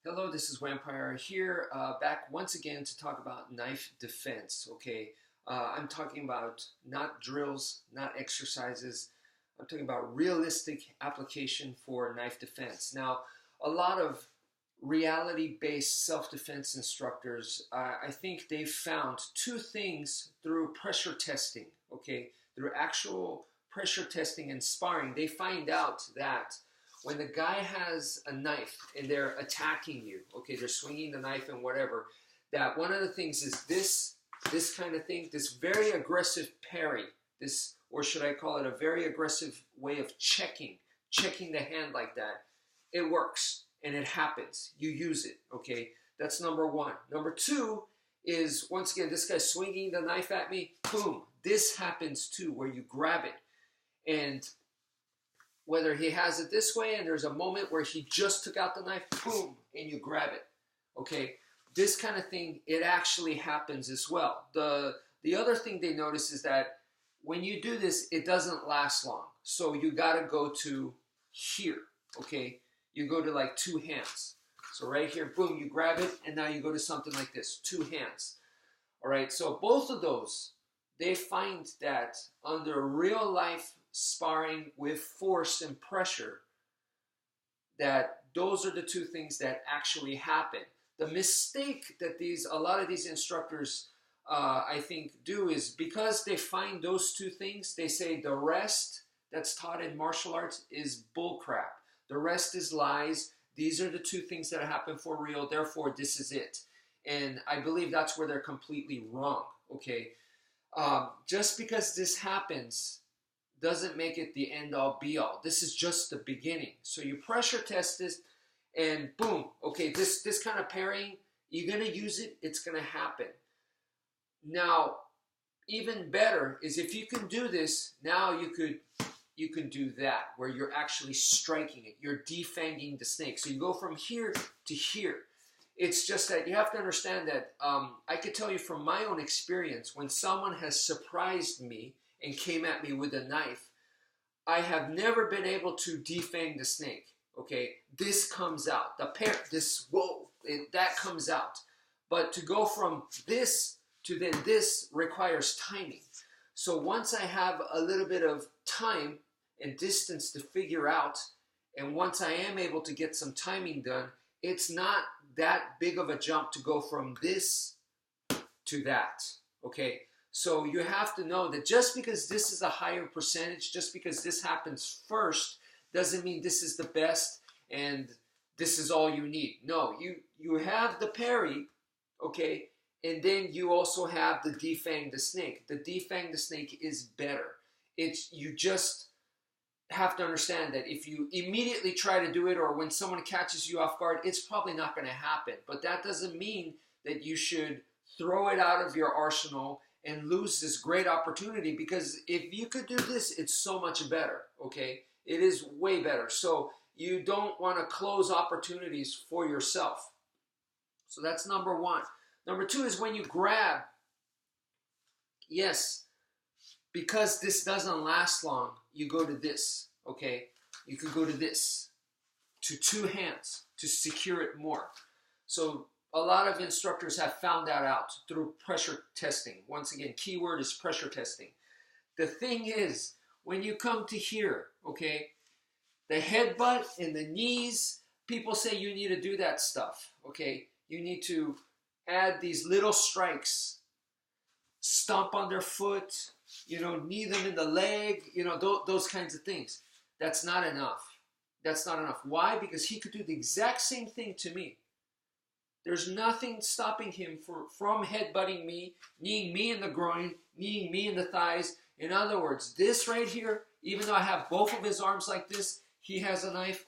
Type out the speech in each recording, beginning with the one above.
Hello, this is wmpyr here, back once again to talk about knife defense. Okay, I'm talking about not drills, not exercises. I'm talking about realistic application for knife defense. Now, a lot of reality-based self-defense instructors, I think they've found two things through pressure testing. Okay, through actual pressure testing and sparring, they find out that when the guy has a knife and they're attacking you, okay, they're swinging the knife and whatever, that one of the things is this kind of thing, this very aggressive parry, this, or should I call it a very aggressive way of checking the hand like that. It works and it happens. You use it, okay? That's number one. Number two is, once again, this guy's swinging the knife at me, boom. This happens too, where you grab it. And whether he has it this way and there's a moment where he just took out the knife, boom, and you grab it. Okay, this kind of thing, it actually happens as well. The other thing they notice is that when you do this, it doesn't last long. So you got to go to here, okay? You go to like two hands. So right here, boom, you grab it, and now you go to something like this, two hands. All right, so both of those, they find that under real life sparring with force and pressure, that those are the two things that actually happen. The mistake that a lot of these instructors I think do is, because they find those two things, they say the rest that's taught in martial arts is bullcrap. The rest is lies. These are the two things that happen for real, therefore this is it. And I believe that's where they're completely wrong, okay? Just because this happens doesn't make it the end-all be-all. This is just the beginning. So you pressure test this, and boom, okay, this kind of parrying, you're going to use it, it's going to happen. Now, even better is if you can do this, now you can do that, where you're actually striking it. You're defanging the snake. So you go from here to here. It's just that you have to understand that I could tell you from my own experience, when someone has surprised me and came at me with a knife, I have never been able to defang the snake. Okay, this comes out. That comes out. But to go from this to then this requires timing. So once I have a little bit of time and distance to figure out, and once I am able to get some timing done, it's not that big of a jump to go from this to that. Okay. So you have to know that just because this is a higher percentage, just because this happens first, doesn't mean this is the best and this is all you need. No, you have the parry, okay, and then you also have the defang the snake. The defang the snake is better. You just have to understand that if you immediately try to do it, or when someone catches you off guard, it's probably not going to happen. But that doesn't mean that you should throw it out of your arsenal and lose this great opportunity, because if you could do this, it's so much better, okay? It is way better. So you don't want to close opportunities for yourself. So that's number one. Number two is when you grab, yes, because this doesn't last long, you go to this, okay? You could go to this, to two hands, to secure it more. So a lot of instructors have found that out through pressure testing. Once again, keyword is pressure testing. The thing is, when you come to here, okay, the headbutt and the knees, people say you need to do that stuff, okay? You need to add these little strikes, stomp underfoot, knee them in the leg, those kinds of things. That's not enough. That's not enough. Why? Because he could do the exact same thing to me. There's nothing stopping him from headbutting me, kneeing me in the groin, kneeing me in the thighs. In other words, this right here, even though I have both of his arms like this, he has a knife,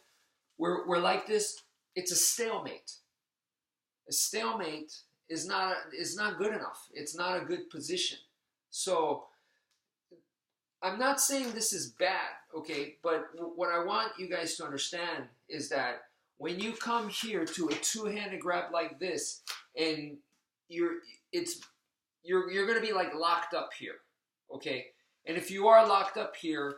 we're like this, it's a stalemate. A stalemate is not good enough. It's not a good position. So I'm not saying this is bad, okay? But what I want you guys to understand is that when you come here to a two-handed grab like this, and you're going to be like locked up here, okay? And if you are locked up here,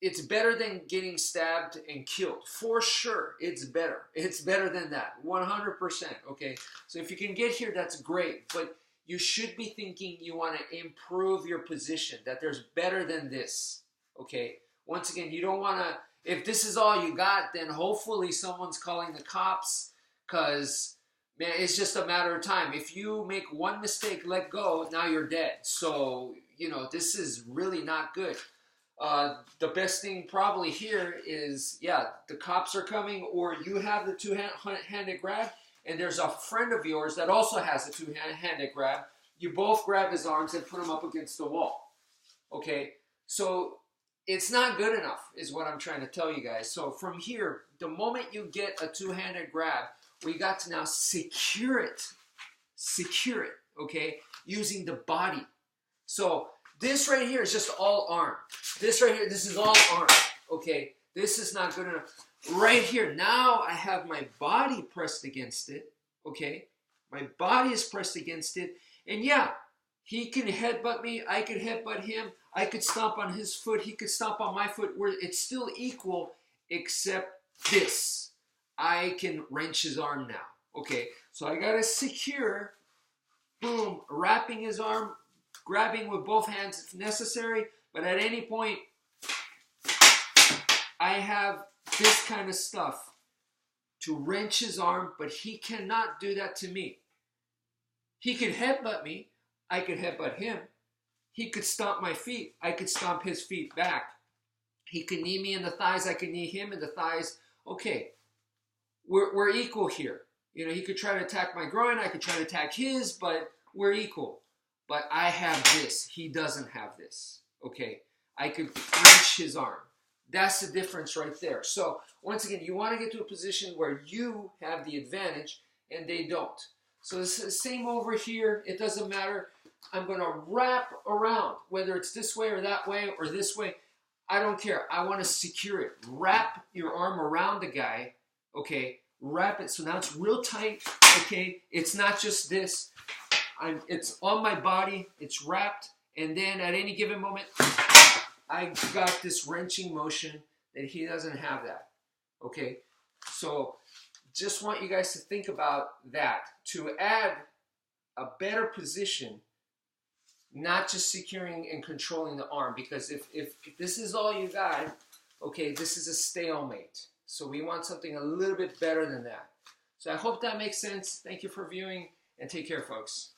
it's better than getting stabbed and killed. For sure, it's better. It's better than that, 100%, okay? So if you can get here, that's great, but you should be thinking you want to improve your position, that there's better than this, okay? Once again, you don't want to, if this is all you got, then hopefully someone's calling the cops, because, man, it's just a matter of time. If you make one mistake, let go, now you're dead. So, you know, this is really not good. The best thing probably here is, yeah, the cops are coming, or you have the two-handed grab, and there's a friend of yours that also has a two-handed grab. You both grab his arms and put him up against the wall. Okay, so it's not good enough is what I'm trying to tell you guys. So from here, the moment you get a two-handed grab, we got to now secure it, okay, using the body. So this right here is just all arm. This right here, this is all arm, okay? This is not good enough. Right here, now I have my body pressed against it, okay? My body is pressed against it. And yeah, he can headbutt me. I could headbutt him. I could stomp on his foot. He could stomp on my foot. It's still equal, except this. I can wrench his arm now, okay? So I got to secure, boom, wrapping his arm, grabbing with both hands if necessary, but at any point, I have this kind of stuff to wrench his arm, but he cannot do that to me. He could headbutt me, I could headbutt him. He could stomp my feet, I could stomp his feet back. He could knee me in the thighs, I could knee him in the thighs. Okay, we're equal here. You know, he could try to attack my groin, I could try to attack his, but we're equal. But I have this, he doesn't have this, okay? I could wrench his arm. That's the difference right there. So, once again, you want to get to a position where you have the advantage and they don't. So, it's the same over here. It doesn't matter. I'm going to wrap around, whether it's this way or that way or this way. I don't care. I want to secure it. Wrap your arm around the guy, okay? Wrap it so now it's real tight, okay? It's not just this. It's on my body, it's wrapped, and then at any given moment, I got this wrenching motion that he doesn't have that, okay? So just want you guys to think about that, to add a better position, not just securing and controlling the arm, because if this is all you got, okay, this is a stalemate. So we want something a little bit better than that. So I hope that makes sense. Thank you for viewing, and take care, folks.